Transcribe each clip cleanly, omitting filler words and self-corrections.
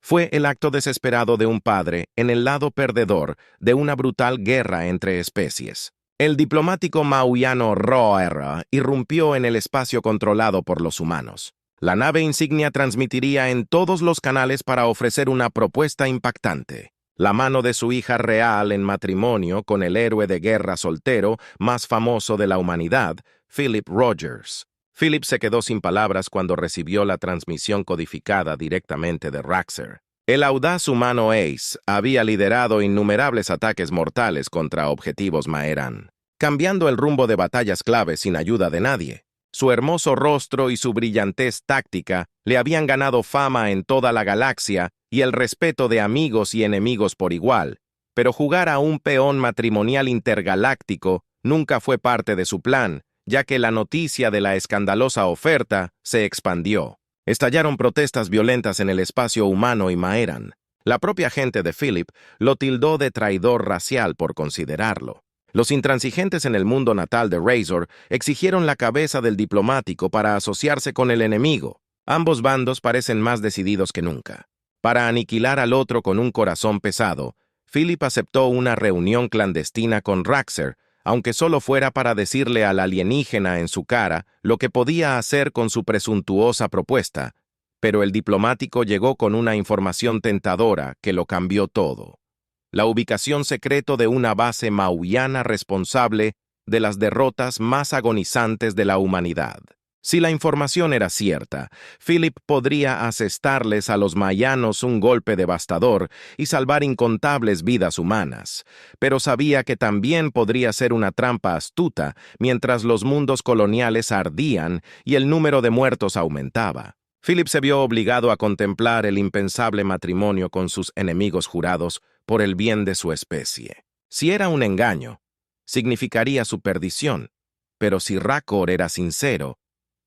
Fue el acto desesperado de un padre en el lado perdedor de una brutal guerra entre especies. El diplomático mauiano Roer irrumpió en el espacio controlado por los humanos. La nave insignia transmitiría en todos los canales para ofrecer una propuesta impactante. La mano de su hija real en matrimonio con el héroe de guerra soltero más famoso de la humanidad, Philip Rogers. Philip se quedó sin palabras cuando recibió la transmisión codificada directamente de Raxer. El audaz humano Ace había liderado innumerables ataques mortales contra objetivos Maeran, cambiando el rumbo de batallas claves sin ayuda de nadie. Su hermoso rostro y su brillantez táctica le habían ganado fama en toda la galaxia y el respeto de amigos y enemigos por igual, pero jugar a un peón matrimonial intergaláctico nunca fue parte de su plan, ya que la noticia de la escandalosa oferta se expandió. Estallaron protestas violentas en el espacio humano y Maeran. La propia gente de Philip lo tildó de traidor racial por considerarlo. Los intransigentes en el mundo natal de Razor exigieron la cabeza del diplomático para asociarse con el enemigo. Ambos bandos parecen más decididos que nunca. Para aniquilar al otro con un corazón pesado, Philip aceptó una reunión clandestina con Raxer, aunque solo fuera para decirle al alienígena en su cara lo que podía hacer con su presuntuosa propuesta, pero el diplomático llegó con una información tentadora que lo cambió todo. La ubicación secreta de una base mauiana responsable de las derrotas más agonizantes de la humanidad. Si la información era cierta, Philip podría asestarles a los maianos un golpe devastador y salvar incontables vidas humanas, pero sabía que también podría ser una trampa astuta mientras los mundos coloniales ardían y el número de muertos aumentaba. Philip se vio obligado a contemplar el impensable matrimonio con sus enemigos jurados por el bien de su especie. Si era un engaño, significaría su perdición, pero si Raxer era sincero,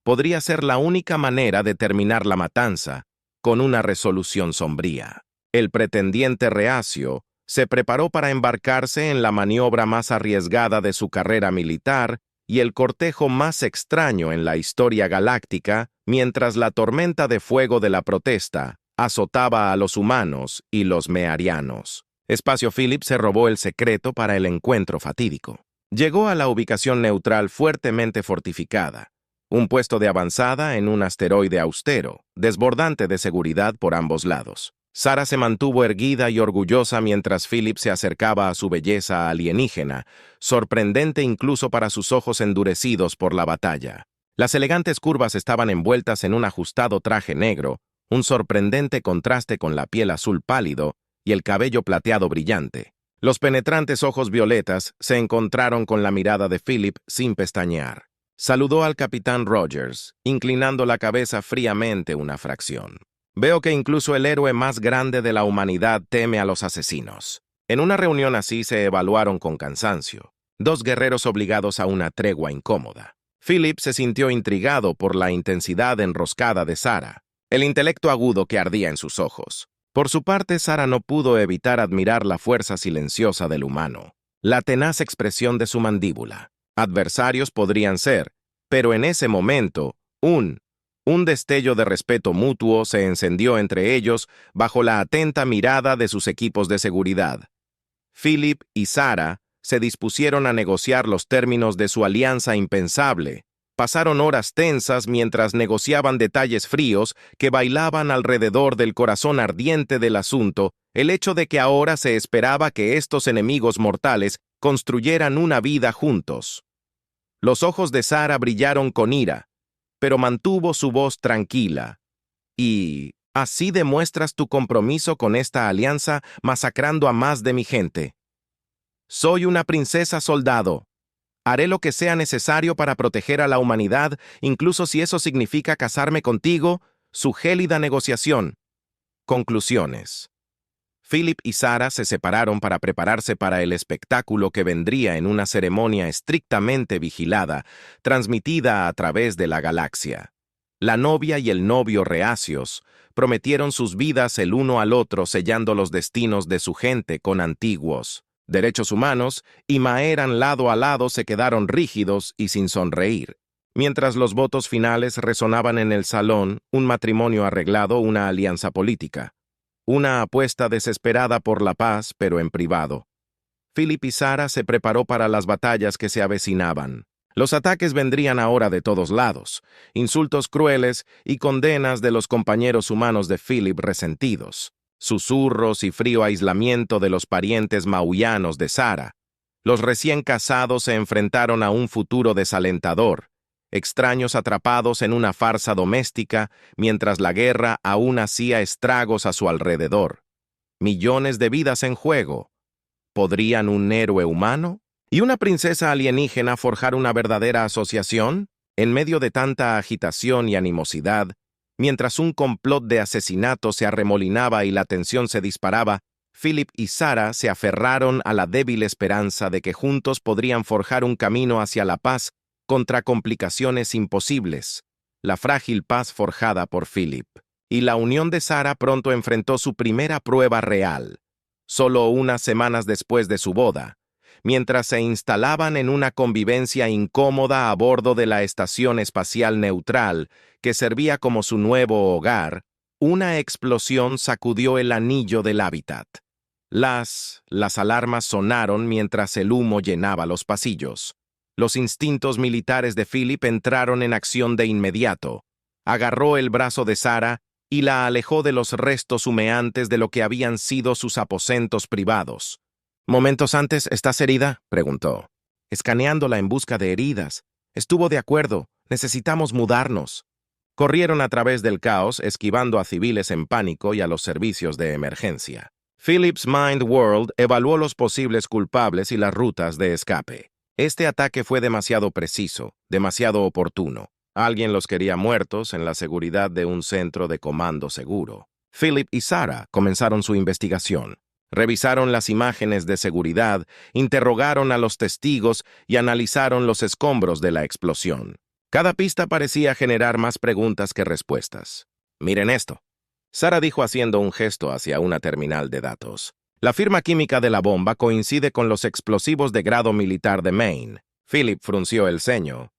podría ser la única manera de terminar la matanza con una resolución sombría. El pretendiente reacio se preparó para embarcarse en la maniobra más arriesgada de su carrera militar y el cortejo más extraño en la historia galáctica, mientras la tormenta de fuego de la protesta azotaba a los humanos y los mearianos. Espacio Philip se robó el secreto para el encuentro fatídico. Llegó a la ubicación neutral fuertemente fortificada, un puesto de avanzada en un asteroide austero, desbordante de seguridad por ambos lados. Sara se mantuvo erguida y orgullosa mientras Philip se acercaba a su belleza alienígena, sorprendente incluso para sus ojos endurecidos por la batalla. Las elegantes curvas estaban envueltas en un ajustado traje negro, un sorprendente contraste con la piel azul pálido y el cabello plateado brillante. Los penetrantes ojos violetas se encontraron con la mirada de Philip sin pestañear. Saludó al capitán Rogers, inclinando la cabeza fríamente una fracción. Veo que incluso el héroe más grande de la humanidad teme a los asesinos. En una reunión así se evaluaron con cansancio, dos guerreros obligados a una tregua incómoda. Philip se sintió intrigado por la intensidad enroscada de Sara, el intelecto agudo que ardía en sus ojos. Por su parte, Sara no pudo evitar admirar la fuerza silenciosa del humano, la tenaz expresión de su mandíbula. Adversarios podrían ser, pero en ese momento, un destello de respeto mutuo se encendió entre ellos bajo la atenta mirada de sus equipos de seguridad. Philip y Sara se dispusieron a negociar los términos de su alianza impensable. Pasaron horas tensas mientras negociaban detalles fríos que bailaban alrededor del corazón ardiente del asunto, el hecho de que ahora se esperaba que estos enemigos mortales construyeran una vida juntos. Los ojos de Sara brillaron con ira, pero mantuvo su voz tranquila. Y así demuestras tu compromiso con esta alianza masacrando a más de mi gente. Soy una princesa soldado. Haré lo que sea necesario para proteger a la humanidad, incluso si eso significa casarme contigo. Su gélida negociación. Conclusiones. Philip y Sara se separaron para prepararse para el espectáculo que vendría en una ceremonia estrictamente vigilada, transmitida a través de la galaxia. La novia y el novio reacios prometieron sus vidas el uno al otro sellando los destinos de su gente con antiguos derechos humanos, y Maeran lado a lado se quedaron rígidos y sin sonreír. Mientras los votos finales resonaban en el salón, un matrimonio arreglado, una alianza política. Una apuesta desesperada por la paz, pero en privado. Philip y Sarah se preparó para las batallas que se avecinaban. Los ataques vendrían ahora de todos lados, insultos crueles y condenas de los compañeros humanos de Philip resentidos, susurros y frío aislamiento de los parientes mauyanos de Sarah. Los recién casados se enfrentaron a un futuro desalentador, extraños atrapados en una farsa doméstica mientras la guerra aún hacía estragos a su alrededor. Millones de vidas en juego. ¿Podrían un héroe humano y una princesa alienígena forjar una verdadera asociación? En medio de tanta agitación y animosidad, mientras un complot de asesinato se arremolinaba y la tensión se disparaba, Philip y Sarah se aferraron a la débil esperanza de que juntos podrían forjar un camino hacia la paz contra complicaciones imposibles, la frágil paz forjada por Philip. Y la unión de Sarah pronto enfrentó su primera prueba real, solo unas semanas después de su boda, mientras se instalaban en una convivencia incómoda a bordo de la Estación Espacial Neutral, que servía como su nuevo hogar. Una explosión sacudió el anillo del hábitat. Las alarmas sonaron mientras el humo llenaba los pasillos. Los instintos militares de Philip entraron en acción de inmediato. Agarró el brazo de Sarah y la alejó de los restos humeantes de lo que habían sido sus aposentos privados. «Momentos antes, ¿estás herida?», preguntó. Escaneándola en busca de heridas. Estuvo de acuerdo. Necesitamos mudarnos. Corrieron a través del caos, esquivando a civiles en pánico y a los servicios de emergencia. Philip's Mind World evaluó los posibles culpables y las rutas de escape. Este ataque fue demasiado preciso, demasiado oportuno. Alguien los quería muertos en la seguridad de un centro de comando seguro. Philip y Sarah comenzaron su investigación. Revisaron las imágenes de seguridad, interrogaron a los testigos y analizaron los escombros de la explosión. Cada pista parecía generar más preguntas que respuestas. «Miren esto», Sarah dijo haciendo un gesto hacia una terminal de datos. La firma química de la bomba coincide con los explosivos de grado militar de Maine. Philip frunció el ceño.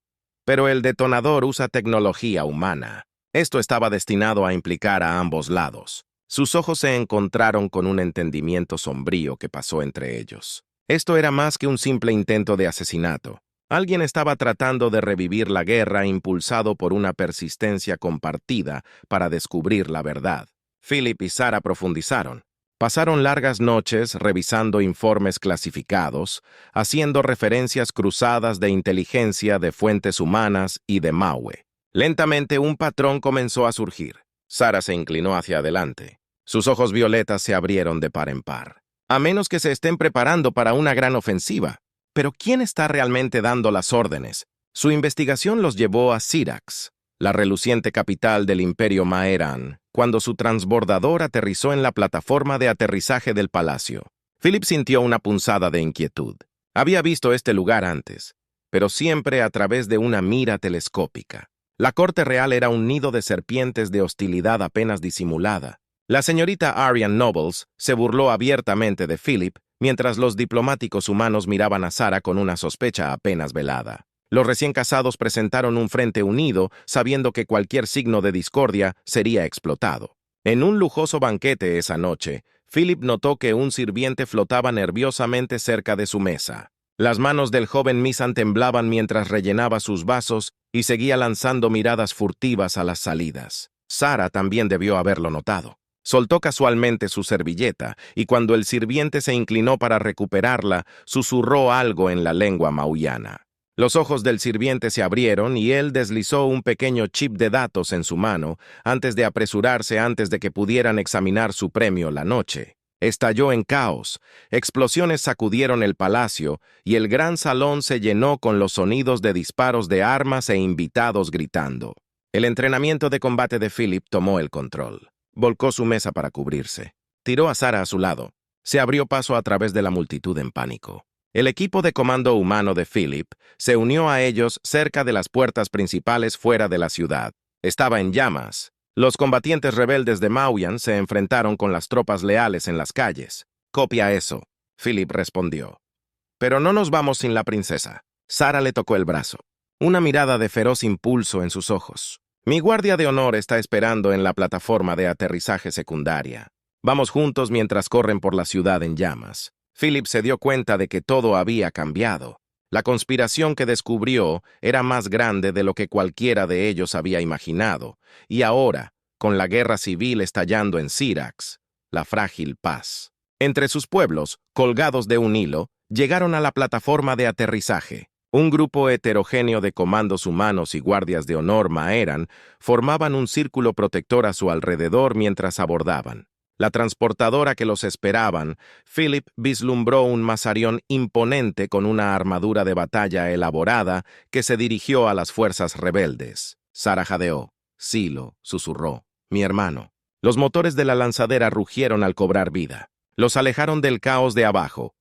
Pero el detonador usa tecnología humana. Esto estaba destinado a implicar a ambos lados. Sus ojos se encontraron con un entendimiento sombrío que pasó entre ellos. Esto era más que un simple intento de asesinato. Alguien estaba tratando de revivir la guerra impulsado por una persistencia compartida para descubrir la verdad. Philip y Sarah profundizaron. Pasaron largas noches revisando informes clasificados, haciendo referencias cruzadas de inteligencia de fuentes humanas y de Maue. Lentamente un patrón comenzó a surgir. Sarah se inclinó hacia adelante. Sus ojos violetas se abrieron de par en par. A menos que se estén preparando para una gran ofensiva. Pero ¿quién está realmente dando las órdenes? Su investigación los llevó a Syrax, la reluciente capital del Imperio Maeran, cuando su transbordador aterrizó en la plataforma de aterrizaje del palacio. Philip sintió una punzada de inquietud. Había visto este lugar antes, pero siempre a través de una mira telescópica. La corte real era un nido de serpientes de hostilidad apenas disimulada. La señorita Arian Nobles se burló abiertamente de Philip, mientras los diplomáticos humanos miraban a Sarah con una sospecha apenas velada. Los recién casados presentaron un frente unido, sabiendo que cualquier signo de discordia sería explotado. En un lujoso banquete esa noche, Philip notó que un sirviente flotaba nerviosamente cerca de su mesa. Las manos del joven Misan temblaban mientras rellenaba sus vasos y seguía lanzando miradas furtivas a las salidas. Sarah también debió haberlo notado. Soltó casualmente su servilleta y cuando el sirviente se inclinó para recuperarla, susurró algo en la lengua mauyana. Los ojos del sirviente se abrieron y él deslizó un pequeño chip de datos en su mano antes de apresurarse antes de que pudieran examinar su premio la noche. Estalló en caos, explosiones sacudieron el palacio y el gran salón se llenó con los sonidos de disparos de armas e invitados gritando. El entrenamiento de combate de Philip tomó el control. Volcó su mesa para cubrirse. Tiró a Sarah a su lado. Se abrió paso a través de la multitud en pánico. El equipo de comando humano de Philip se unió a ellos cerca de las puertas principales fuera de la ciudad. Estaba en llamas. Los combatientes rebeldes de Mauyan se enfrentaron con las tropas leales en las calles. «Copia eso», Philip respondió. «Pero no nos vamos sin la princesa». Sarah le tocó el brazo. Una mirada de feroz impulso en sus ojos. «Mi guardia de honor está esperando en la plataforma de aterrizaje secundaria». Vamos juntos mientras corren por la ciudad en llamas. Philip se dio cuenta de que todo había cambiado. La conspiración que descubrió era más grande de lo que cualquiera de ellos había imaginado, y ahora, con la guerra civil estallando en Syrax, la frágil paz. Entre sus pueblos, colgados de un hilo, llegaron a la plataforma de aterrizaje. Un grupo heterogéneo de comandos humanos y guardias de honor Maeran formaban un círculo protector a su alrededor mientras abordaban. La transportadora que los esperaban, Philip vislumbró un Mazarión imponente con una armadura de batalla elaborada que se dirigió a las fuerzas rebeldes. Sara jadeó. Silo susurró. Mi hermano. Los motores de la lanzadera rugieron al cobrar vida. Los alejaron del caos de abajo.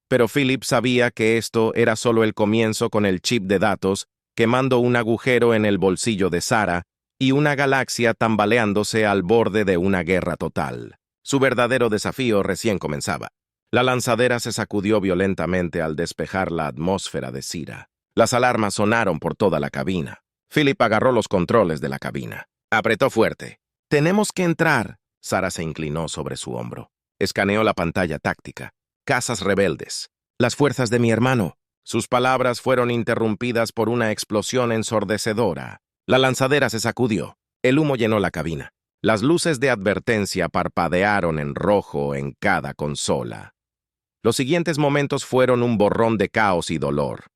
Pero Philip sabía que esto era solo el comienzo con el chip de datos, quemando un agujero en el bolsillo de Sara y una galaxia tambaleándose al borde de una guerra total. Su verdadero desafío recién comenzaba. La lanzadera se sacudió violentamente al despejar la atmósfera de Sira. Las alarmas sonaron por toda la cabina. Philip agarró los controles de la cabina. Apretó fuerte. «Tenemos que entrar». Sara se inclinó sobre su hombro. Escaneó la pantalla táctica. «Casas rebeldes. Las fuerzas de mi hermano». Sus palabras fueron interrumpidas por una explosión ensordecedora. La lanzadera se sacudió. El humo llenó la cabina. Las luces de advertencia parpadearon en rojo en cada consola. Los siguientes momentos fueron un borrón de caos y dolor.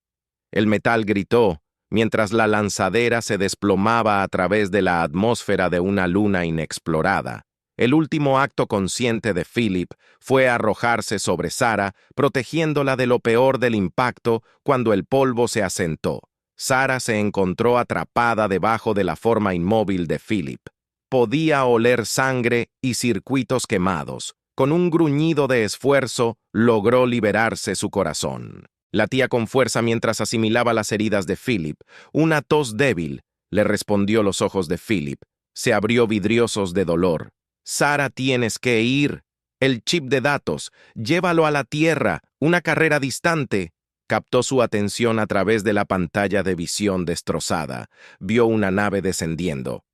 El metal gritó mientras la lanzadera se desplomaba a través de la atmósfera de una luna inexplorada. El último acto consciente de Philip fue arrojarse sobre Sara, protegiéndola de lo peor del impacto cuando el polvo se asentó. Sara se encontró atrapada debajo de la forma inmóvil de Philip. Podía oler sangre y circuitos quemados. Con un gruñido de esfuerzo, logró liberarse su corazón. Latía con fuerza mientras asimilaba las heridas de Philip. Una tos débil le respondió los ojos de Philip. Se abrió vidriosos de dolor. «Sara, tienes que ir. El chip de datos. Llévalo a la Tierra. Una carrera distante». Captó su atención a través de la pantalla de visión destrozada. Vio una nave descendiendo.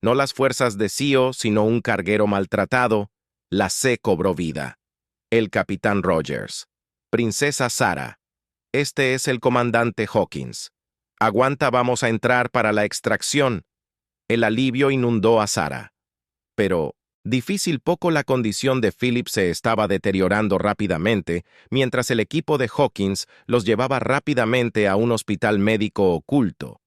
No las fuerzas de Sio, sino un carguero maltratado. La C cobró vida. El capitán Rogers. «Princesa Sara. Este es el comandante Hawkins. Aguanta, vamos a entrar para la extracción». El alivio inundó a Sara. Pero, difícil poco la condición de Philip se estaba deteriorando rápidamente, mientras el equipo de Hawkins los llevaba rápidamente a un hospital médico oculto.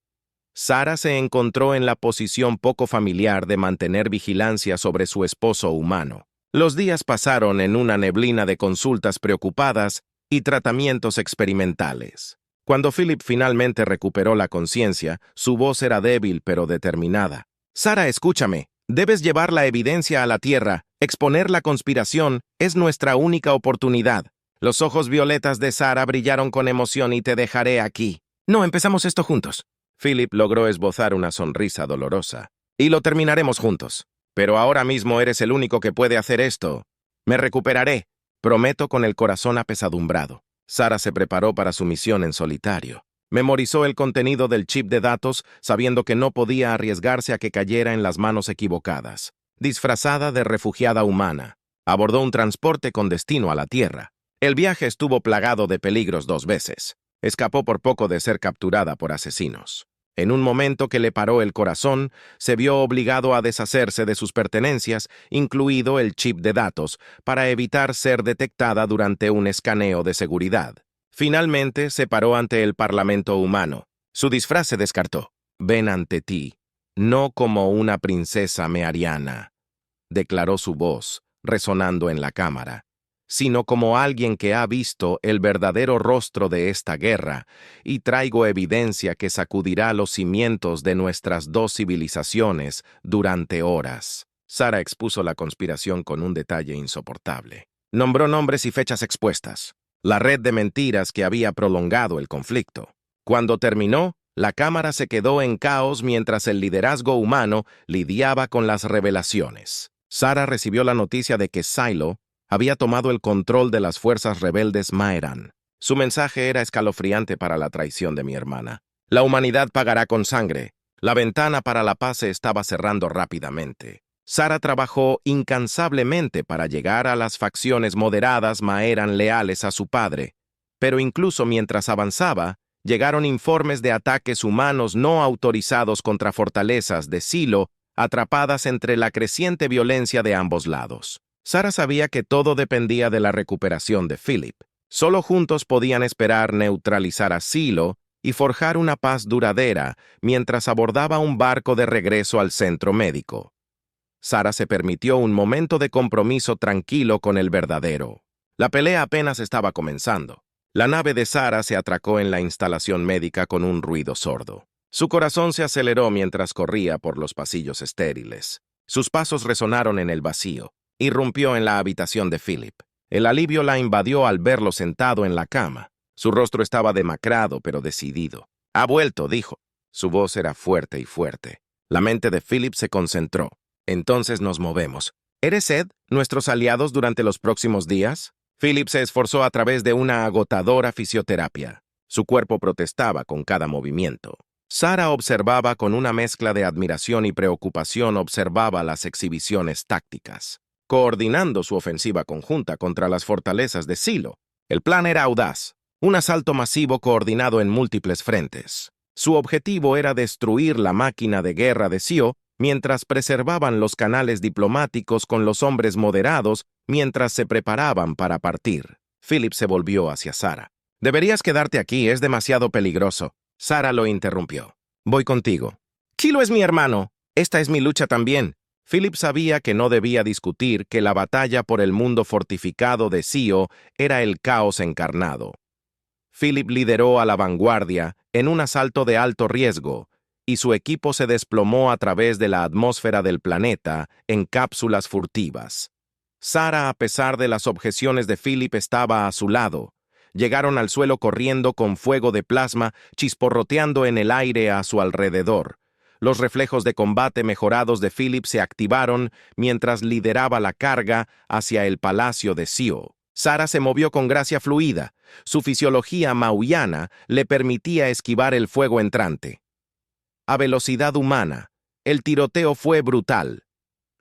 Sara se encontró en la posición poco familiar de mantener vigilancia sobre su esposo humano. Los días pasaron en una neblina de consultas preocupadas y tratamientos experimentales. Cuando Philip finalmente recuperó la conciencia, su voz era débil pero determinada. «Sara, escúchame. Debes llevar la evidencia a la Tierra. Exponer la conspiración es nuestra única oportunidad». Los ojos violetas de Sara brillaron con emoción. «Y te dejaré aquí». «No, empezamos esto juntos». Philip logró esbozar una sonrisa dolorosa. «Y lo terminaremos juntos. Pero ahora mismo eres el único que puede hacer esto. Me recuperaré. Prometo, con el corazón apesadumbrado». Sara se preparó para su misión en solitario. Memorizó el contenido del chip de datos, sabiendo que no podía arriesgarse a que cayera en las manos equivocadas. Disfrazada de refugiada humana, abordó un transporte con destino a la Tierra. El viaje estuvo plagado de peligros 2 veces. Escapó por poco de ser capturada por asesinos. En un momento que le paró el corazón, se vio obligado a deshacerse de sus pertenencias, incluido el chip de datos, para evitar ser detectada durante un escaneo de seguridad. Finalmente se paró ante el Parlamento humano. Su disfraz se descartó. «Ven ante ti, no como una princesa meariana», declaró su voz, resonando en la cámara, «sino como alguien que ha visto el verdadero rostro de esta guerra, y traigo evidencia que sacudirá los cimientos de nuestras 2 civilizaciones durante horas». Sara expuso la conspiración con un detalle insoportable. Nombró nombres y fechas expuestas. La red de mentiras que había prolongado el conflicto. Cuando terminó, la cámara se quedó en caos mientras el liderazgo humano lidiaba con las revelaciones. Sara recibió la noticia de que Silo había tomado el control de las fuerzas rebeldes Maeran. Su mensaje era escalofriante para la traición de mi hermana. «La humanidad pagará con sangre. La ventana para la paz se estaba cerrando rápidamente». Sara trabajó incansablemente para llegar a las facciones moderadas eran leales a su padre, pero incluso mientras avanzaba, llegaron informes de ataques humanos no autorizados contra fortalezas de Silo, atrapadas entre la creciente violencia de ambos lados. Sara sabía que todo dependía de la recuperación de Philip. Solo juntos podían esperar neutralizar a Silo y forjar una paz duradera mientras abordaba un barco de regreso al centro médico. Sara se permitió un momento de compromiso tranquilo con el verdadero. La pelea apenas estaba comenzando. La nave de Sara se atracó en la instalación médica con un ruido sordo. Su corazón se aceleró mientras corría por los pasillos estériles. Sus pasos resonaron en el vacío. Irrumpió en la habitación de Philip. El alivio la invadió al verlo sentado en la cama. Su rostro estaba demacrado pero decidido. «Ha vuelto», dijo. Su voz era fuerte y fuerte. La mente de Philip se concentró. «Entonces nos movemos. ¿Eres Ed, nuestros aliados durante los próximos días?» Philip se esforzó a través de una agotadora fisioterapia. Su cuerpo protestaba con cada movimiento. Sara observaba con una mezcla de admiración y preocupación observaba las exhibiciones tácticas, coordinando su ofensiva conjunta contra las fortalezas de Silo. El plan era audaz, un asalto masivo coordinado en múltiples frentes. Su objetivo era destruir la máquina de guerra de Sio mientras preservaban los canales diplomáticos con los hombres moderados mientras se preparaban para partir. Philip se volvió hacia Sara. «Deberías quedarte aquí, es demasiado peligroso». Sara lo interrumpió. «Voy contigo». «Kilo es mi hermano. Esta es mi lucha también». Philip sabía que no debía discutir que la batalla por el mundo fortificado de Sio era el caos encarnado. Philip lideró a la vanguardia en un asalto de alto riesgo, y su equipo se desplomó a través de la atmósfera del planeta en cápsulas furtivas. Sara, a pesar de las objeciones de Philip, estaba a su lado. Llegaron al suelo corriendo con fuego de plasma, chisporroteando en el aire a su alrededor. Los reflejos de combate mejorados de Philip se activaron mientras lideraba la carga hacia el palacio de Sio. Sara se movió con gracia fluida. Su fisiología mauiana le permitía esquivar el fuego entrante. A velocidad humana, el tiroteo fue brutal.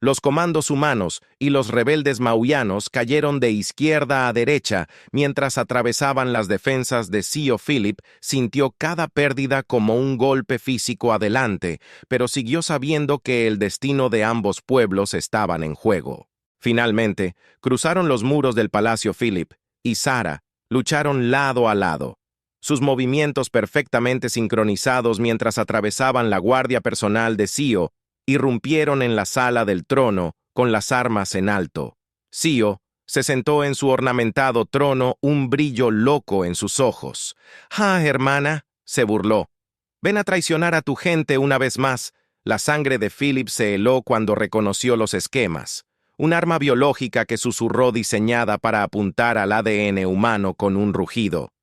Los comandos humanos y los rebeldes mauianos cayeron de izquierda a derecha mientras atravesaban las defensas de Sio. Philip sintió cada pérdida como un golpe físico adelante, pero siguió sabiendo que el destino de ambos pueblos estaban en juego. Finalmente, cruzaron los muros del palacio. Philip y Sara lucharon lado a lado, sus movimientos perfectamente sincronizados mientras atravesaban la guardia personal de Sio. Irrumpieron en la sala del trono con las armas en alto. Sio se sentó en su ornamentado trono, un brillo loco en sus ojos. «Ah, hermana», se burló. «Ven a traicionar a tu gente una vez más». La sangre de Philip se heló cuando reconoció los esquemas. Un arma biológica que susurró diseñada para apuntar al ADN humano con un rugido.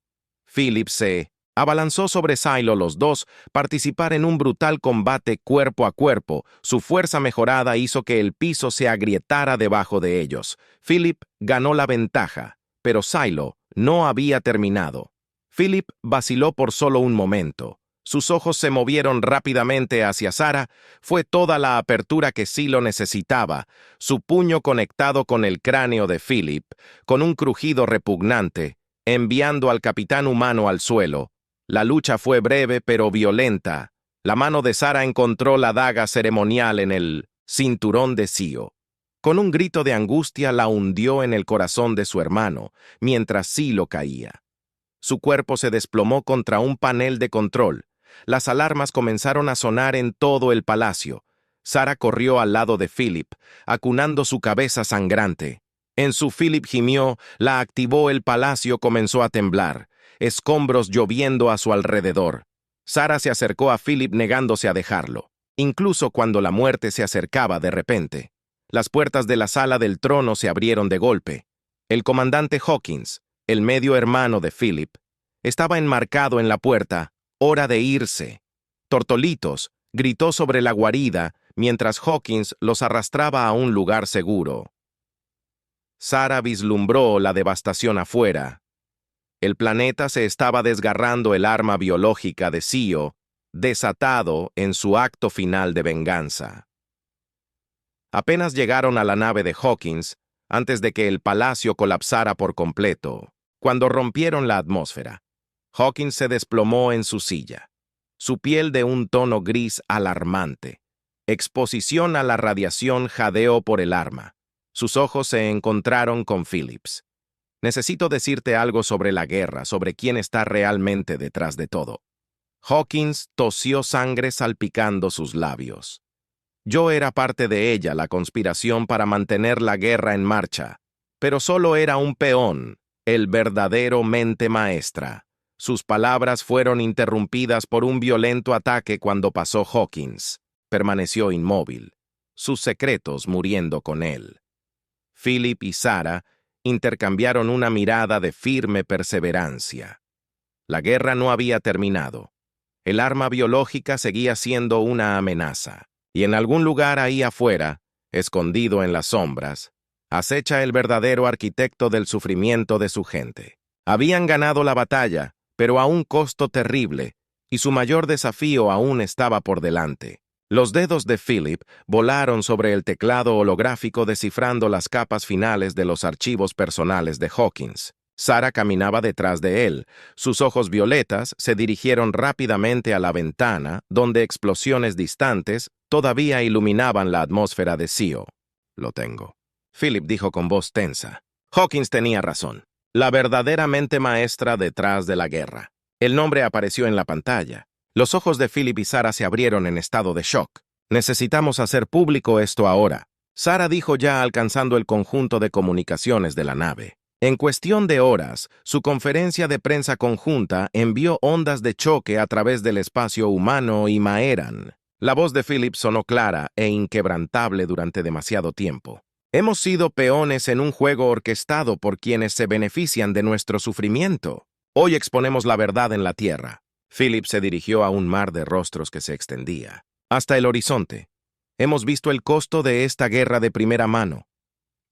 Philip se abalanzó sobre Silo. Los dos participar en un brutal combate cuerpo a cuerpo. Su fuerza mejorada hizo que el piso se agrietara debajo de ellos. Philip ganó la ventaja, pero Silo no había terminado. Philip vaciló por solo un momento. Sus ojos se movieron rápidamente hacia Sara. Fue toda la apertura que Silo necesitaba. Su puño conectado con el cráneo de Philip, con un crujido repugnante, enviando al capitán humano al suelo. La lucha fue breve pero violenta. La mano de Sara encontró la daga ceremonial en el cinturón de Sio. Con un grito de angustia la hundió en el corazón de su hermano, mientras Silo caía. Su cuerpo se desplomó contra un panel de control. Las alarmas comenzaron a sonar en todo el palacio. Sara corrió al lado de Philip, acunando su cabeza sangrante. En su Philip gimió, la activó. El palacio comenzó a temblar, escombros lloviendo a su alrededor. Sara se acercó a Philip negándose a dejarlo, incluso cuando la muerte se acercaba de repente. Las puertas de la sala del trono se abrieron de golpe. El comandante Hawkins, el medio hermano de Philip, estaba enmarcado en la puerta. «Hora de irse». «Tortolitos», gritó sobre la guarida mientras Hawkins los arrastraba a un lugar seguro. Sara vislumbró la devastación afuera. El planeta se estaba desgarrando. El arma biológica de Sio, desatado en su acto final de venganza. Apenas llegaron a la nave de Hawkins, antes de que el palacio colapsara por completo, cuando rompieron la atmósfera. Hawkins se desplomó en su silla. Su piel de un tono gris alarmante. Exposición a la radiación jadeó por el arma. Sus ojos se encontraron con Phillips. Necesito decirte algo sobre la guerra, sobre quién está realmente detrás de todo. Hawkins tosió sangre salpicando sus labios. Yo era parte de ella, la conspiración para mantener la guerra en marcha, pero solo era un peón, el verdadero mente maestra. Sus palabras fueron interrumpidas por un violento ataque cuando pasó Hawkins. Permaneció inmóvil, sus secretos muriendo con él. Philip y Sarah intercambiaron una mirada de firme perseverancia. La guerra no había terminado. El arma biológica seguía siendo una amenaza. Y en algún lugar ahí afuera, escondido en las sombras, acecha el verdadero arquitecto del sufrimiento de su gente. Habían ganado la batalla, pero a un costo terrible, y su mayor desafío aún estaba por delante. Los dedos de Philip volaron sobre el teclado holográfico descifrando las capas finales de los archivos personales de Hawkins. Sarah caminaba detrás de él. Sus ojos violetas se dirigieron rápidamente a la ventana, donde explosiones distantes todavía iluminaban la atmósfera de Sio. Lo tengo. Philip dijo con voz tensa. Hawkins tenía razón. La verdadera mente maestra detrás de la guerra. El nombre apareció en la pantalla. Los ojos de Philip y Sarah se abrieron en estado de shock. Necesitamos hacer público esto ahora. Sarah dijo ya alcanzando el conjunto de comunicaciones de la nave. En cuestión de horas, su conferencia de prensa conjunta envió ondas de choque a través del espacio humano y Maeran. La voz de Philip sonó clara e inquebrantable durante demasiado tiempo. Hemos sido peones en un juego orquestado por quienes se benefician de nuestro sufrimiento. Hoy exponemos la verdad en la tierra. Philip se dirigió a un mar de rostros que se extendía hasta el horizonte. Hemos visto el costo de esta guerra de primera mano,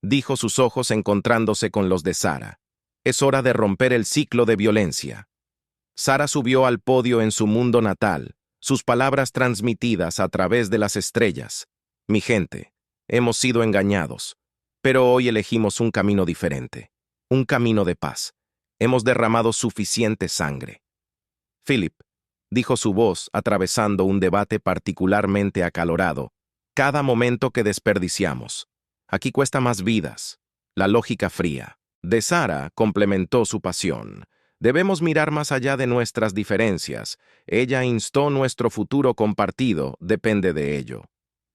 dijo, sus ojos encontrándose con los de Sarah. Es hora de romper el ciclo de violencia. Sarah subió al podio en su mundo natal, sus palabras transmitidas a través de las estrellas. Mi gente, hemos sido engañados, pero hoy elegimos un camino diferente, un camino de paz. Hemos derramado suficiente sangre. Philip, dijo su voz atravesando un debate particularmente acalorado, cada momento que desperdiciamos. Aquí cuesta más vidas. La lógica fría. De Sarah complementó su pasión. Debemos mirar más allá de nuestras diferencias. Ella instó nuestro futuro compartido, depende de ello.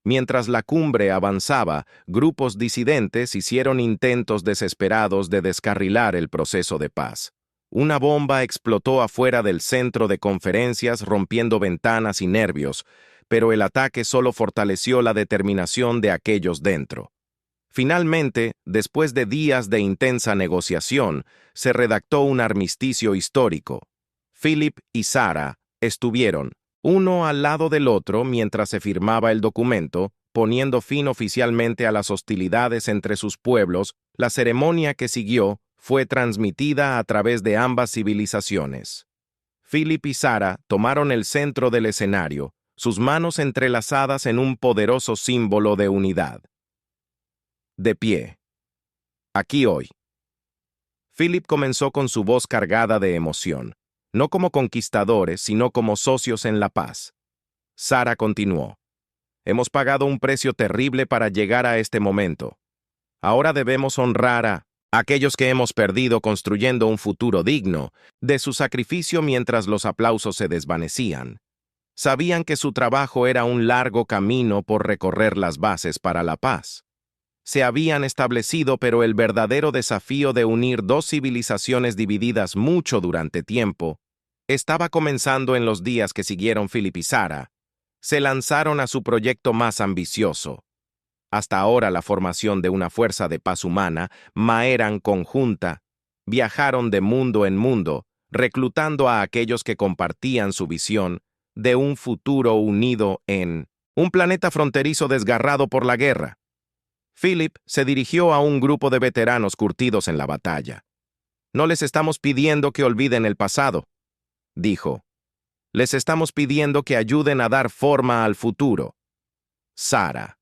Mientras la cumbre avanzaba, grupos disidentes hicieron intentos desesperados de descarrilar el proceso de paz. Una bomba explotó afuera del centro de conferencias rompiendo ventanas y nervios, pero el ataque solo fortaleció la determinación de aquellos dentro. Finalmente, después de días de intensa negociación, se redactó un armisticio histórico. Philip y Sarah estuvieron, uno al lado del otro mientras se firmaba el documento, poniendo fin oficialmente a las hostilidades entre sus pueblos. La ceremonia que siguió fue transmitida a través de ambas civilizaciones. Philip y Sarah tomaron el centro del escenario, sus manos entrelazadas en un poderoso símbolo de unidad. De pie. Aquí hoy. Philip comenzó con su voz cargada de emoción, no como conquistadores, sino como socios en la paz. Sarah continuó. Hemos pagado un precio terrible para llegar a este momento. Ahora debemos honrar a aquellos que hemos perdido construyendo un futuro digno de su sacrificio mientras los aplausos se desvanecían. Sabían que su trabajo era un largo camino por recorrer las bases para la paz. Se habían establecido, pero el verdadero desafío de unir dos civilizaciones divididas mucho durante tiempo estaba comenzando en los días que siguieron. Philip y Sarah se lanzaron a su proyecto más ambicioso. Hasta ahora la formación de una fuerza de paz humana, Maeran conjunta, viajaron de mundo en mundo, reclutando a aquellos que compartían su visión de un futuro unido en un planeta fronterizo desgarrado por la guerra. Philip se dirigió a un grupo de veteranos curtidos en la batalla. No les estamos pidiendo que olviden el pasado, dijo. Les estamos pidiendo que ayuden a dar forma al futuro. Sarah.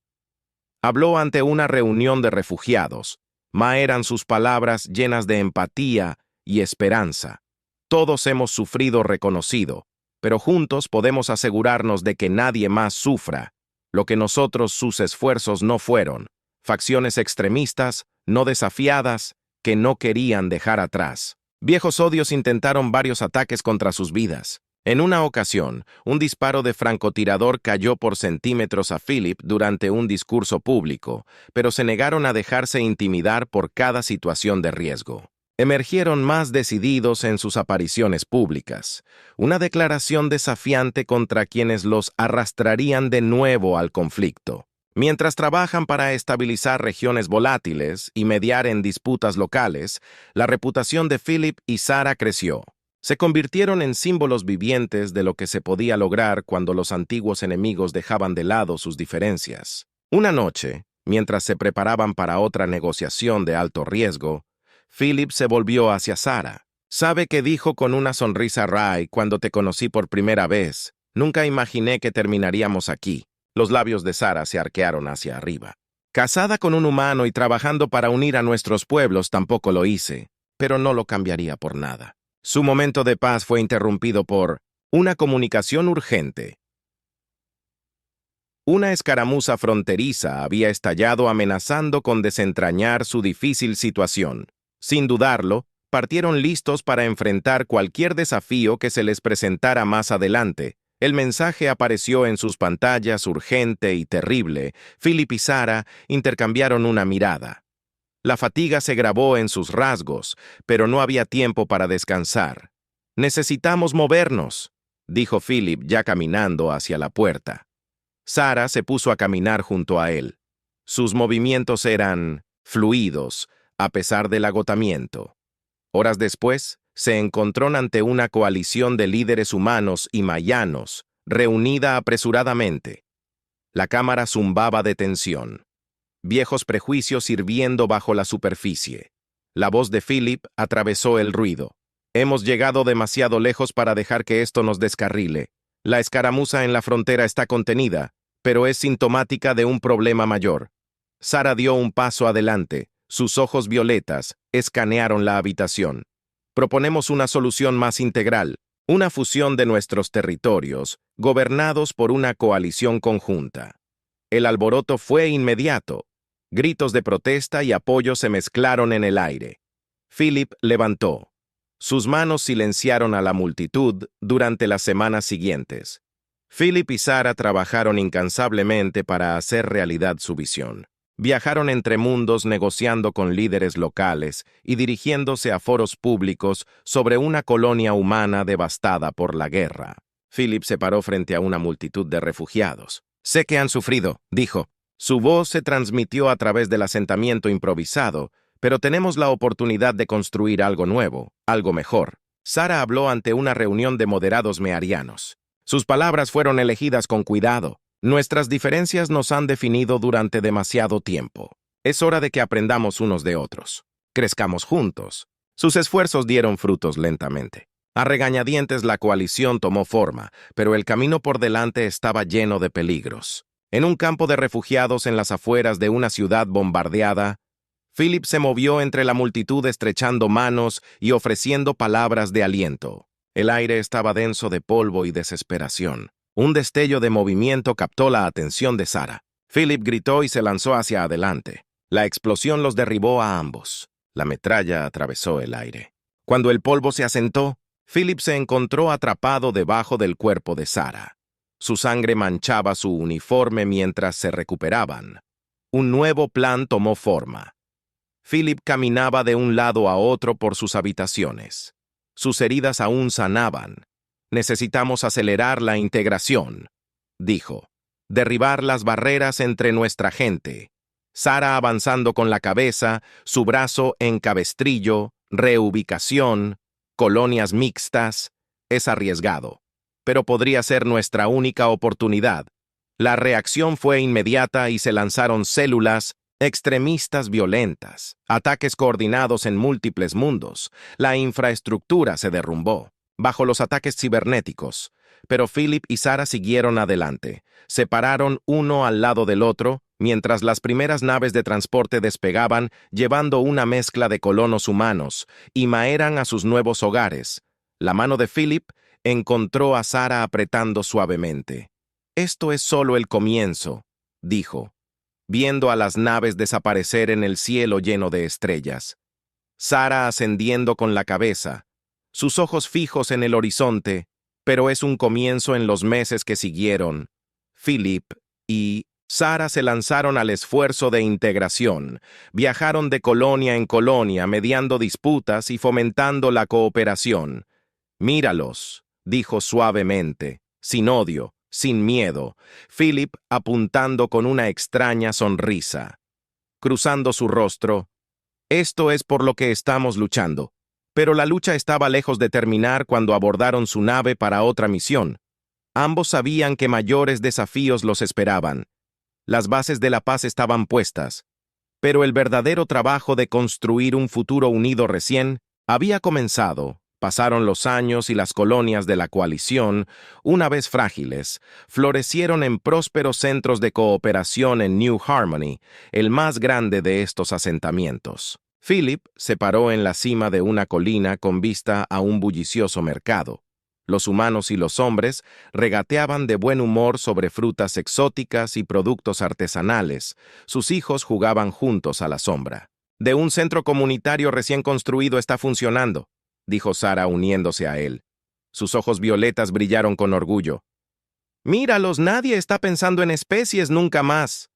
Habló ante una reunión de refugiados. Eran sus palabras llenas de empatía y esperanza. Todos hemos sufrido reconocido, pero juntos podemos asegurarnos de que nadie más sufra lo que nosotros sus esfuerzos no fueron. Facciones extremistas, no desafiadas, que no querían dejar atrás. Viejos odios intentaron varios ataques contra sus vidas. En una ocasión, un disparo de francotirador cayó por centímetros a Philip durante un discurso público, pero se negaron a dejarse intimidar por cada situación de riesgo. Emergieron más decididos en sus apariciones públicas, una declaración desafiante contra quienes los arrastrarían de nuevo al conflicto. Mientras trabajan para estabilizar regiones volátiles y mediar en disputas locales, la reputación de Philip y Sarah creció. Se convirtieron en símbolos vivientes de lo que se podía lograr cuando los antiguos enemigos dejaban de lado sus diferencias. Una noche, mientras se preparaban para otra negociación de alto riesgo, Philip se volvió hacia Sarah. «¿Sabe qué dijo con una sonrisa Ray cuando te conocí por primera vez? Nunca imaginé que terminaríamos aquí». Los labios de Sarah se arquearon hacia arriba. «Casada con un humano y trabajando para unir a nuestros pueblos tampoco lo hice, pero no lo cambiaría por nada». Su momento de paz fue interrumpido por una comunicación urgente. Una escaramuza fronteriza había estallado amenazando con desentrañar su difícil situación. Sin dudarlo, partieron listos para enfrentar cualquier desafío que se les presentara más adelante. El mensaje apareció en sus pantallas urgente y terrible. Philip y Sarah intercambiaron una mirada. La fatiga se grabó en sus rasgos, pero no había tiempo para descansar. «Necesitamos movernos», dijo Philip ya caminando hacia la puerta. Sarah se puso a caminar junto a él. Sus movimientos eran fluidos, a pesar del agotamiento. Horas después, se encontró ante una coalición de líderes humanos y mayanos, reunida apresuradamente. La cámara zumbaba de tensión. Viejos prejuicios hirviendo bajo la superficie. La voz de Philip atravesó el ruido. «Hemos llegado demasiado lejos para dejar que esto nos descarrile. La escaramuza en la frontera está contenida, pero es sintomática de un problema mayor». Sarah dio un paso adelante. Sus ojos violetas escanearon la habitación. «Proponemos una solución más integral, una fusión de nuestros territorios, gobernados por una coalición conjunta». El alboroto fue inmediato. Gritos de protesta y apoyo se mezclaron en el aire. Philip levantó. Sus manos silenciaron a la multitud durante las semanas siguientes. Philip y Sarah trabajaron incansablemente para hacer realidad su visión. Viajaron entre mundos negociando con líderes locales y dirigiéndose a foros públicos sobre una colonia humana devastada por la guerra. Philip se paró frente a una multitud de refugiados. «Sé que han sufrido», dijo. Su voz se transmitió a través del asentamiento improvisado, pero tenemos la oportunidad de construir algo nuevo, algo mejor. Sarah habló ante una reunión de moderados mearianos. Sus palabras fueron elegidas con cuidado. «Nuestras diferencias nos han definido durante demasiado tiempo. Es hora de que aprendamos unos de otros. Crezcamos juntos». Sus esfuerzos dieron frutos lentamente. A regañadientes la coalición tomó forma, pero el camino por delante estaba lleno de peligros. En un campo de refugiados en las afueras de una ciudad bombardeada, Philip se movió entre la multitud estrechando manos y ofreciendo palabras de aliento. El aire estaba denso de polvo y desesperación. Un destello de movimiento captó la atención de Sarah. Philip gritó y se lanzó hacia adelante. La explosión los derribó a ambos. La metralla atravesó el aire. Cuando el polvo se asentó, Philip se encontró atrapado debajo del cuerpo de Sarah. Su sangre manchaba su uniforme mientras se recuperaban. Un nuevo plan tomó forma. Philip caminaba de un lado a otro por sus habitaciones. Sus heridas aún sanaban. «Necesitamos acelerar la integración», dijo. «Derribar las barreras entre nuestra gente». Sarah avanzando con la cabeza, su brazo en cabestrillo, reubicación, colonias mixtas. Es arriesgado, pero podría ser nuestra única oportunidad. La reacción fue inmediata y se lanzaron células extremistas violentas, ataques coordinados en múltiples mundos. La infraestructura se derrumbó bajo los ataques cibernéticos, pero Philip y Sarah siguieron adelante. Se pararon uno al lado del otro, mientras las primeras naves de transporte despegaban llevando una mezcla de colonos humanos y maeran a sus nuevos hogares. La mano de Philip encontró a Sarah apretando suavemente. «Esto es solo el comienzo», dijo, viendo a las naves desaparecer en el cielo lleno de estrellas. Sarah ascendiendo con la cabeza, sus ojos fijos en el horizonte, pero es un comienzo en los meses que siguieron. Philip y Sarah se lanzaron al esfuerzo de integración, viajaron de colonia en colonia mediando disputas y fomentando la cooperación. «Míralos», dijo suavemente, sin odio, sin miedo, Philip apuntando con una extraña sonrisa. Cruzando su rostro, «Esto es por lo que estamos luchando». Pero la lucha estaba lejos de terminar cuando abordaron su nave para otra misión. Ambos sabían que mayores desafíos los esperaban. Las bases de la paz estaban puestas, pero el verdadero trabajo de construir un futuro unido recién había comenzado. Pasaron los años y las colonias de la coalición, una vez frágiles, florecieron en prósperos centros de cooperación en New Harmony, el más grande de estos asentamientos. Philip se paró en la cima de una colina con vista a un bullicioso mercado. Los humanos y los hombres regateaban de buen humor sobre frutas exóticas y productos artesanales. Sus hijos jugaban juntos a la sombra. «De un centro comunitario recién construido está funcionando», dijo Sarah uniéndose a él. Sus ojos violetas brillaron con orgullo. «Míralos, nadie está pensando en especies nunca más».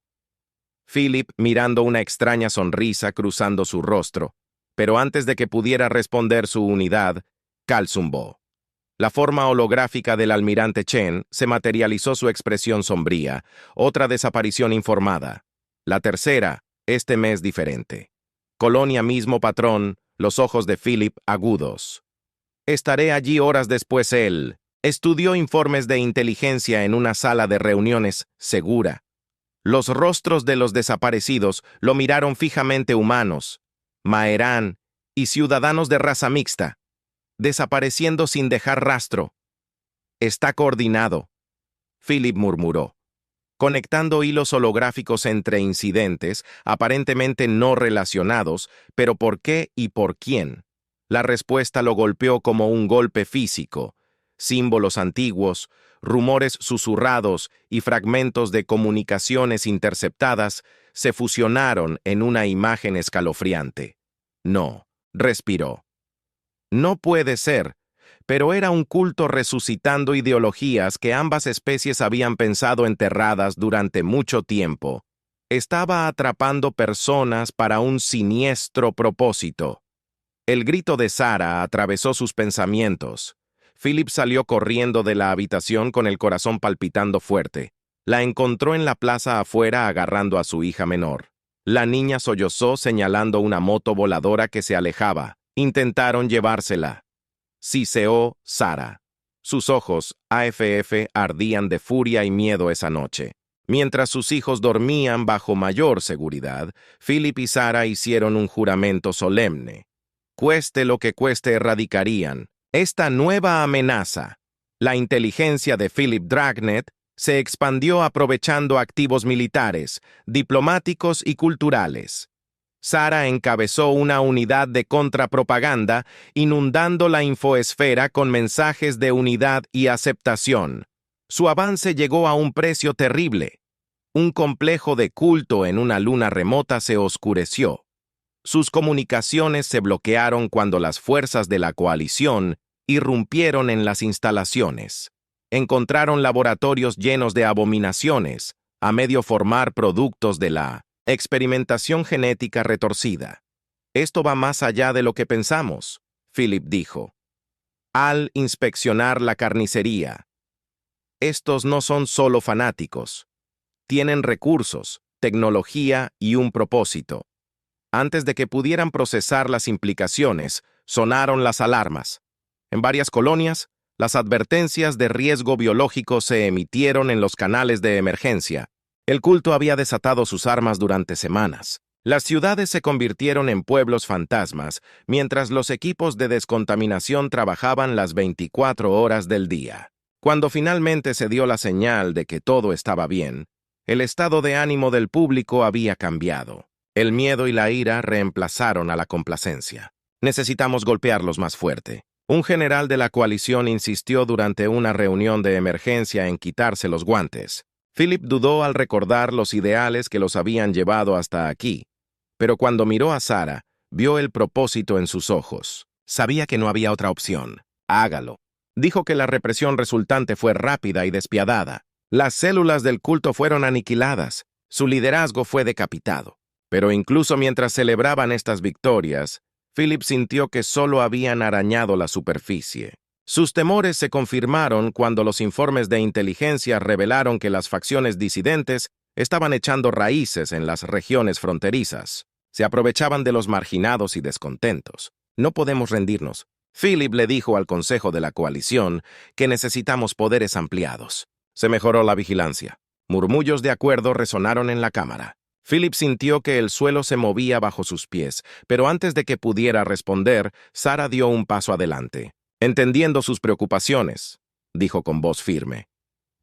Philip mirando una extraña sonrisa cruzando su rostro, pero antes de que pudiera responder su unidad, Cal zumbó. La forma holográfica del almirante Chen se materializó su expresión sombría, otra desaparición informada. La tercera, este mes diferente. Colonia mismo patrón, los ojos de Philip agudos. «Estaré allí horas después él». Estudió informes de inteligencia en una sala de reuniones segura. Los rostros de los desaparecidos lo miraron fijamente humanos, Maerán y ciudadanos de raza mixta, desapareciendo sin dejar rastro. «Está coordinado», Philip murmuró, conectando hilos holográficos entre incidentes aparentemente no relacionados, pero ¿por qué y por quién? La respuesta lo golpeó como un golpe físico. Símbolos antiguos, rumores susurrados y fragmentos de comunicaciones interceptadas se fusionaron en una imagen escalofriante. «No», respiró. «No puede ser», pero era un culto resucitando ideologías que ambas especies habían pensado enterradas durante mucho tiempo. Estaba atrapando personas para un siniestro propósito. El grito de Sarah atravesó sus pensamientos. Philip salió corriendo de la habitación con el corazón palpitando fuerte. La encontró en la plaza afuera agarrando a su hija menor. La niña sollozó señalando una moto voladora que se alejaba. Intentaron llevársela. Siseó Sarah. Sus ojos, AFF, ardían de furia y miedo esa noche. Mientras sus hijos dormían bajo mayor seguridad, Philip y Sarah hicieron un juramento solemne. Cueste lo que cueste, erradicarían esta nueva amenaza. La inteligencia de Philip Dragnet se expandió aprovechando activos militares, diplomáticos y culturales. Sarah encabezó una unidad de contrapropaganda, inundando la infoesfera con mensajes de unidad y aceptación. Su avance llegó a un precio terrible. Un complejo de culto en una luna remota se oscureció. Sus comunicaciones se bloquearon cuando las fuerzas de la coalición irrumpieron en las instalaciones. Encontraron laboratorios llenos de abominaciones, a medio formar productos de la experimentación genética retorcida. «Esto va más allá de lo que pensamos», Philip dijo. Al inspeccionar la carnicería, «Estos no son solo fanáticos. Tienen recursos, tecnología y un propósito». Antes de que pudieran procesar las implicaciones, sonaron las alarmas. En varias colonias, las advertencias de riesgo biológico se emitieron en los canales de emergencia. El culto había desatado sus armas durante semanas. Las ciudades se convirtieron en pueblos fantasmas, mientras los equipos de descontaminación trabajaban las 24 horas del día. Cuando finalmente se dio la señal de que todo estaba bien, El estado de ánimo del público había cambiado. El miedo y la ira reemplazaron a la complacencia. Necesitamos golpearlos más fuerte. Un general de la coalición insistió durante una reunión de emergencia en quitarse los guantes. Philip dudó al recordar los ideales que los habían llevado hasta aquí, pero cuando miró a Sarah, vio el propósito en sus ojos. Sabía que no había otra opción. Hágalo. Dijo que la represión resultante fue rápida y despiadada. Las células del culto fueron aniquiladas. Su liderazgo fue decapitado. Pero incluso mientras celebraban estas victorias, Philip sintió que solo habían arañado la superficie. Sus temores se confirmaron cuando los informes de inteligencia revelaron que las facciones disidentes estaban echando raíces en las regiones fronterizas. Se aprovechaban de los marginados y descontentos. No podemos rendirnos. Philip le dijo al Consejo de la Coalición que necesitamos poderes ampliados. Se mejoró la vigilancia. Murmullos de acuerdo resonaron en la cámara. Philip sintió que el suelo se movía bajo sus pies, pero antes de que pudiera responder, Sarah dio un paso adelante. Entendiendo sus preocupaciones, dijo con voz firme.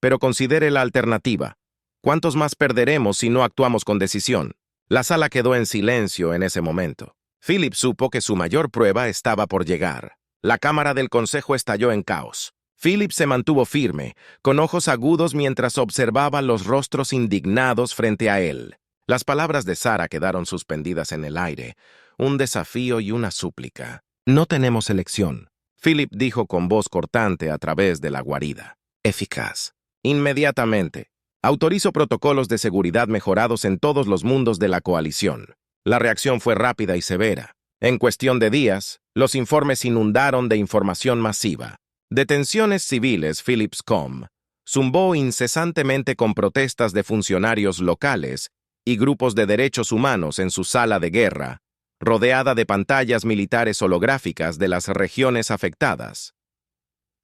Pero considere la alternativa. ¿Cuántos más perderemos si no actuamos con decisión? La sala quedó en silencio en ese momento. Philip supo que su mayor prueba estaba por llegar. La cámara del consejo estalló en caos. Philip se mantuvo firme, con ojos agudos mientras observaba los rostros indignados frente a él. Las palabras de Sarah quedaron suspendidas en el aire, un desafío y una súplica. No tenemos elección. Philip dijo con voz cortante a través de la guarida. Eficaz. Inmediatamente. Autorizo protocolos de seguridad mejorados en todos los mundos de la coalición. La reacción fue rápida y severa. En cuestión de días, los informes inundaron de información masiva. Detenciones civiles Philips.com zumbó incesantemente con protestas de funcionarios locales y grupos de derechos humanos en su sala de guerra, rodeada de pantallas militares holográficas de las regiones afectadas.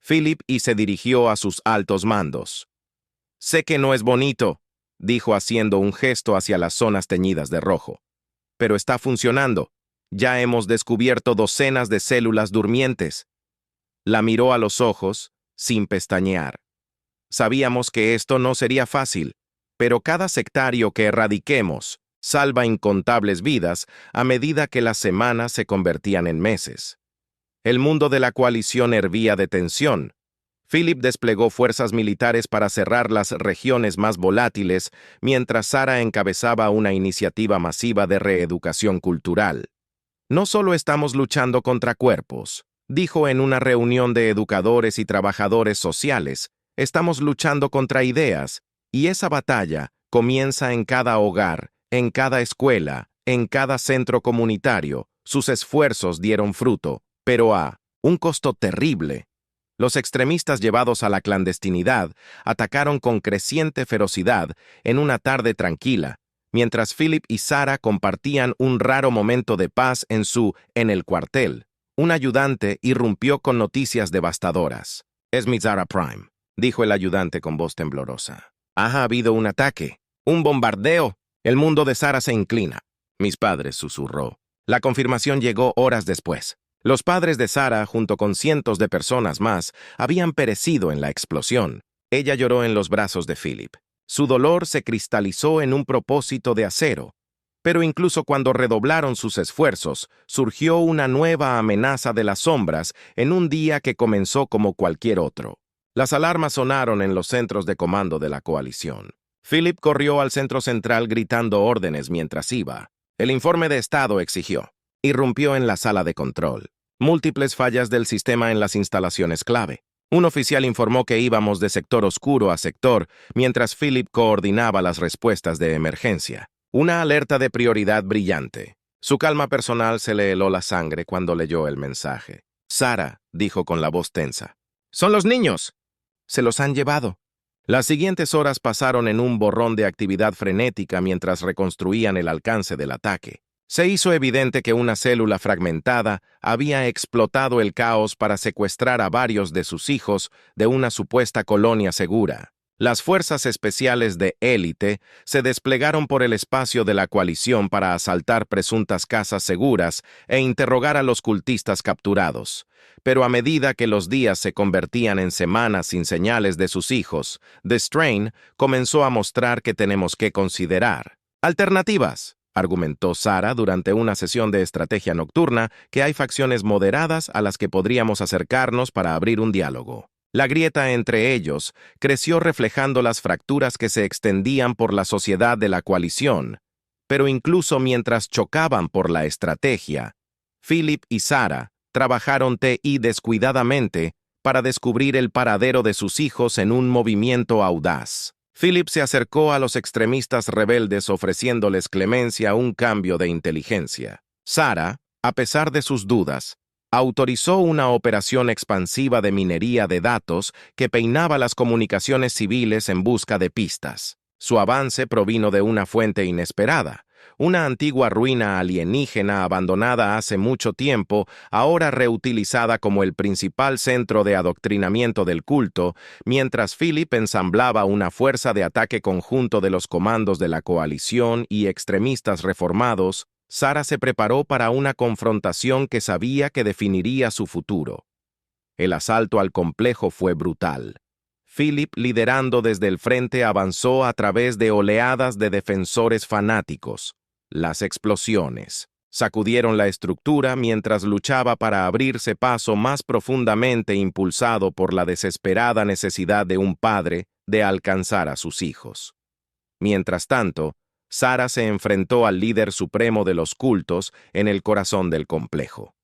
Philip se dirigió a sus altos mandos. «Sé que no es bonito», dijo haciendo un gesto hacia las zonas teñidas de rojo. «Pero está funcionando. Ya hemos descubierto docenas de células durmientes». La miró a los ojos, sin pestañear. Sabíamos que esto no sería fácil, pero cada sectario que erradiquemos salva incontables vidas a medida que las semanas se convertían en meses. El mundo de la coalición hervía de tensión. Philip desplegó fuerzas militares para cerrar las regiones más volátiles, mientras Sarah encabezaba una iniciativa masiva de reeducación cultural. «No solo estamos luchando contra cuerpos», dijo en una reunión de educadores y trabajadores sociales, «estamos luchando contra ideas, y esa batalla comienza en cada hogar, en cada escuela, en cada centro comunitario. Sus esfuerzos dieron fruto, pero a un costo terrible». Los extremistas llevados a la clandestinidad atacaron con creciente ferocidad en una tarde tranquila, mientras Philip y Sarah compartían un raro momento de paz en el cuartel. Un ayudante irrumpió con noticias devastadoras. «Es mi Sarah Prime», dijo el ayudante con voz temblorosa. «Ha habido un ataque, un bombardeo. El mundo de Sarah se inclina». «Mis padres», susurró. La confirmación llegó horas después. Los padres de Sarah, junto con cientos de personas más, habían perecido en la explosión. Ella lloró en los brazos de Philip. Su dolor se cristalizó en un propósito de acero. Pero incluso cuando redoblaron sus esfuerzos, surgió una nueva amenaza de las sombras en un día que comenzó como cualquier otro. Las alarmas sonaron en los centros de comando de la coalición. Philip corrió al centro central gritando órdenes mientras iba. El informe de estado exigió. Irrumpió en la sala de control. Múltiples fallas del sistema en las instalaciones clave. Un oficial informó que íbamos de sector oscuro a sector, mientras Philip coordinaba las respuestas de emergencia. Una alerta de prioridad brillante. Su calma personal se le heló la sangre cuando leyó el mensaje. «Sarah», dijo con la voz tensa. «¡Son los niños! Se los han llevado». Las siguientes horas pasaron en un borrón de actividad frenética mientras reconstruían el alcance del ataque. Se hizo evidente que una célula fragmentada había explotado el caos para secuestrar a varios de sus hijos de una supuesta colonia segura. Las fuerzas especiales de élite se desplegaron por el espacio de la coalición para asaltar presuntas casas seguras e interrogar a los cultistas capturados. Pero a medida que los días se convertían en semanas sin señales de sus hijos, The Strain comenzó a mostrar que tenemos que considerar alternativas. Argumentó Sarah durante una sesión de estrategia nocturna que hay facciones moderadas a las que podríamos acercarnos para abrir un diálogo. La grieta entre ellos creció reflejando las fracturas que se extendían por la sociedad de la coalición, pero incluso mientras chocaban por la estrategia, Philip y Sarah trabajaron descuidadamente para descubrir el paradero de sus hijos en un movimiento audaz. Philip se acercó a los extremistas rebeldes ofreciéndoles clemencia a un cambio de inteligencia. Sarah, a pesar de sus dudas, autorizó una operación expansiva de minería de datos que peinaba las comunicaciones civiles en busca de pistas. Su avance provino de una fuente inesperada, una antigua ruina alienígena abandonada hace mucho tiempo, ahora reutilizada como el principal centro de adoctrinamiento del culto, mientras Philip ensamblaba una fuerza de ataque conjunto de los comandos de la coalición y extremistas reformados. Sarah se preparó para una confrontación que sabía que definiría su futuro. El asalto al complejo fue brutal. Philip, liderando desde el frente, avanzó a través de oleadas de defensores fanáticos. Las explosiones sacudieron la estructura mientras luchaba para abrirse paso más profundamente, impulsado por la desesperada necesidad de un padre de alcanzar a sus hijos. Mientras tanto, Sarah se enfrentó al líder supremo de los cultos en el corazón del complejo.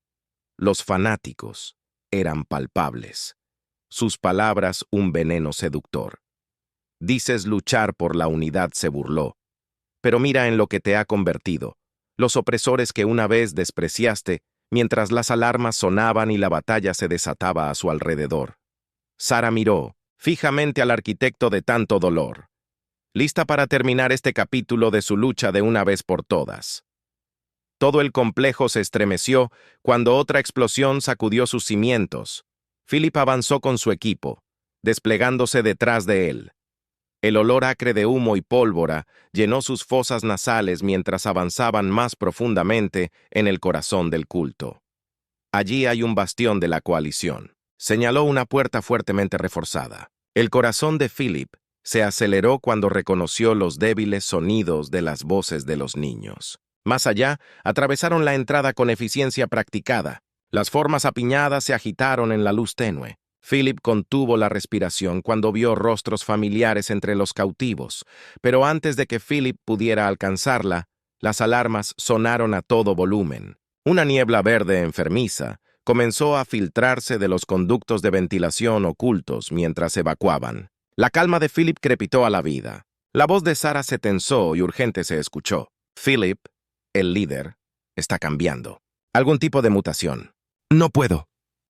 Los fanáticos eran palpables. Sus palabras un veneno seductor. Dices luchar por la unidad, se burló. Pero mira en lo que te ha convertido. Los opresores que una vez despreciaste mientras las alarmas sonaban y la batalla se desataba a su alrededor. Sarah miró fijamente al arquitecto de tanto dolor, lista para terminar este capítulo de su lucha de una vez por todas. Todo el complejo se estremeció cuando otra explosión sacudió sus cimientos. Philip avanzó con su equipo, desplegándose detrás de él. El olor acre de humo y pólvora llenó sus fosas nasales mientras avanzaban más profundamente en el corazón del culto. Allí hay un bastión de la coalición. Señaló una puerta fuertemente reforzada. El corazón de Philip se aceleró cuando reconoció los débiles sonidos de las voces de los niños. Más allá, atravesaron la entrada con eficiencia practicada. Las formas apiñadas se agitaron en la luz tenue. Philip contuvo la respiración cuando vio rostros familiares entre los cautivos, pero antes de que Philip pudiera alcanzarla, las alarmas sonaron a todo volumen. Una niebla verde enfermiza comenzó a filtrarse de los conductos de ventilación ocultos mientras evacuaban. La calma de Philip crepitó a la vida. La voz de Sarah se tensó y urgente se escuchó. Philip, el líder, está cambiando. Algún tipo de mutación. No puedo.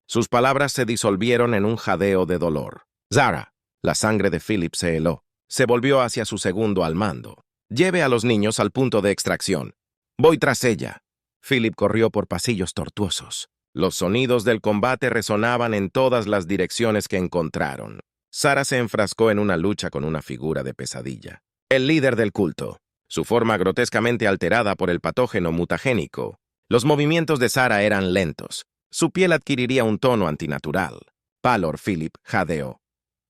Sus palabras se disolvieron en un jadeo de dolor. Sarah, la sangre de Philip se heló. Se volvió hacia su segundo al mando. Lleve a los niños al punto de extracción. Voy tras ella. Philip corrió por pasillos tortuosos. Los sonidos del combate resonaban en todas las direcciones que encontraron. Sarah se enfrascó en una lucha con una figura de pesadilla. El líder del culto, su forma grotescamente alterada por el patógeno mutagénico. Los movimientos de Sarah eran lentos. Su piel adquiriría un tono antinatural. Pálor, Philip jadeó.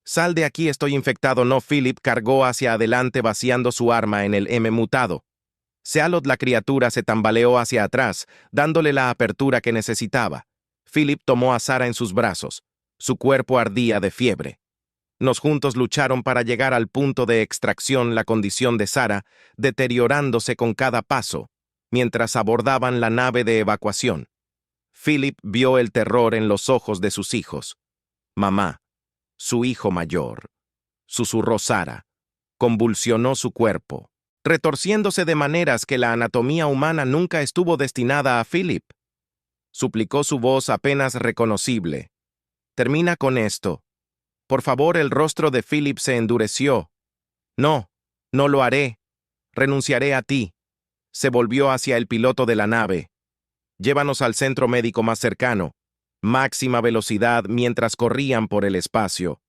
Sal de aquí, estoy infectado. No, Philip cargó hacia adelante vaciando su arma en el M mutado. Sealot, la criatura, se tambaleó hacia atrás, dándole la apertura que necesitaba. Philip tomó a Sarah en sus brazos. Su cuerpo ardía de fiebre. Nos juntos lucharon para llegar al punto de extracción, la condición de Sarah deteriorándose con cada paso, mientras abordaban la nave de evacuación. Philip vio el terror en los ojos de sus hijos. Mamá, su hijo mayor, susurró Sarah. Convulsionó su cuerpo, retorciéndose de maneras que la anatomía humana nunca estuvo destinada a Philip. Suplicó su voz apenas reconocible. Termina con esto. Por favor, el rostro de Philip se endureció. No, no lo haré. Renunciaré a ti. Se volvió hacia el piloto de la nave. Llévanos al centro médico más cercano. Máxima velocidad mientras corrían por el espacio.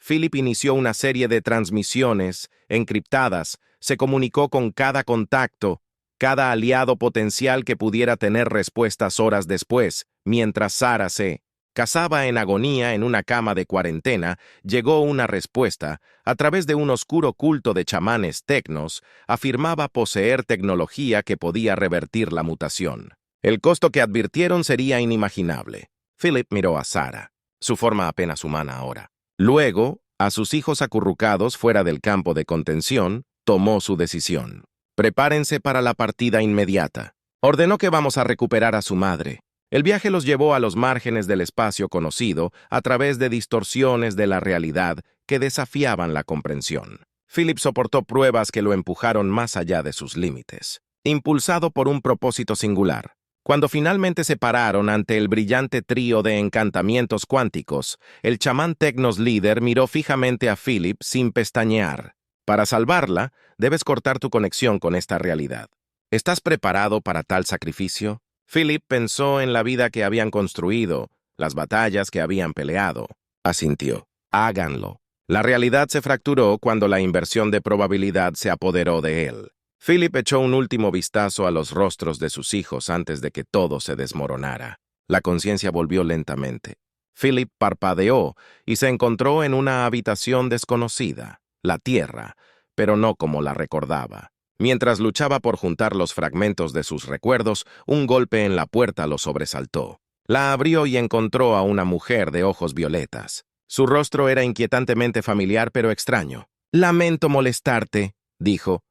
Philip inició una serie de transmisiones encriptadas, se comunicó con cada contacto, cada aliado potencial que pudiera tener respuestas horas después, mientras Sarah se casaba en agonía en una cama de cuarentena, llegó una respuesta, a través de un oscuro culto de chamanes tecnos, afirmaba poseer tecnología que podía revertir la mutación. El costo que advirtieron sería inimaginable. Philip miró a Sarah, su forma apenas humana ahora. Luego, a sus hijos acurrucados fuera del campo de contención, tomó su decisión. Prepárense para la partida inmediata. Ordenó que vamos a recuperar a su madre. El viaje los llevó a los márgenes del espacio conocido a través de distorsiones de la realidad que desafiaban la comprensión. Philip soportó pruebas que lo empujaron más allá de sus límites, impulsado por un propósito singular. Cuando finalmente se pararon ante el brillante trío de encantamientos cuánticos, el chamán Tecnos líder miró fijamente a Philip sin pestañear. Para salvarla, debes cortar tu conexión con esta realidad. ¿Estás preparado para tal sacrificio? Philip pensó en la vida que habían construido, las batallas que habían peleado. Asintió. Háganlo. La realidad se fracturó cuando la inversión de probabilidad se apoderó de él. Philip echó un último vistazo a los rostros de sus hijos antes de que todo se desmoronara. La conciencia volvió lentamente. Philip parpadeó y se encontró en una habitación desconocida, la Tierra, pero no como la recordaba. Mientras luchaba por juntar los fragmentos de sus recuerdos, un golpe en la puerta lo sobresaltó. La abrió y encontró a una mujer de ojos violetas. Su rostro era inquietantemente familiar pero extraño. «Lamento molestarte», dijo,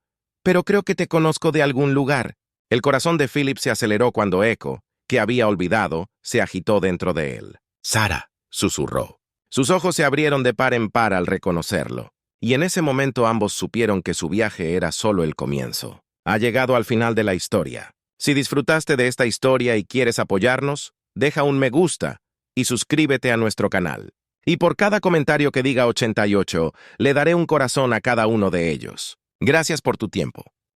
«pero creo que te conozco de algún lugar». El corazón de Philip se aceleró cuando Echo, que había olvidado, se agitó dentro de él. «Sarah», susurró. Sus ojos se abrieron de par en par al reconocerlo. Y en ese momento ambos supieron que su viaje era solo el comienzo. Ha llegado al final de la historia. Si disfrutaste de esta historia y quieres apoyarnos, deja un me gusta y suscríbete a nuestro canal. Y por cada comentario que diga 88, le daré un corazón a cada uno de ellos. Gracias por tu tiempo.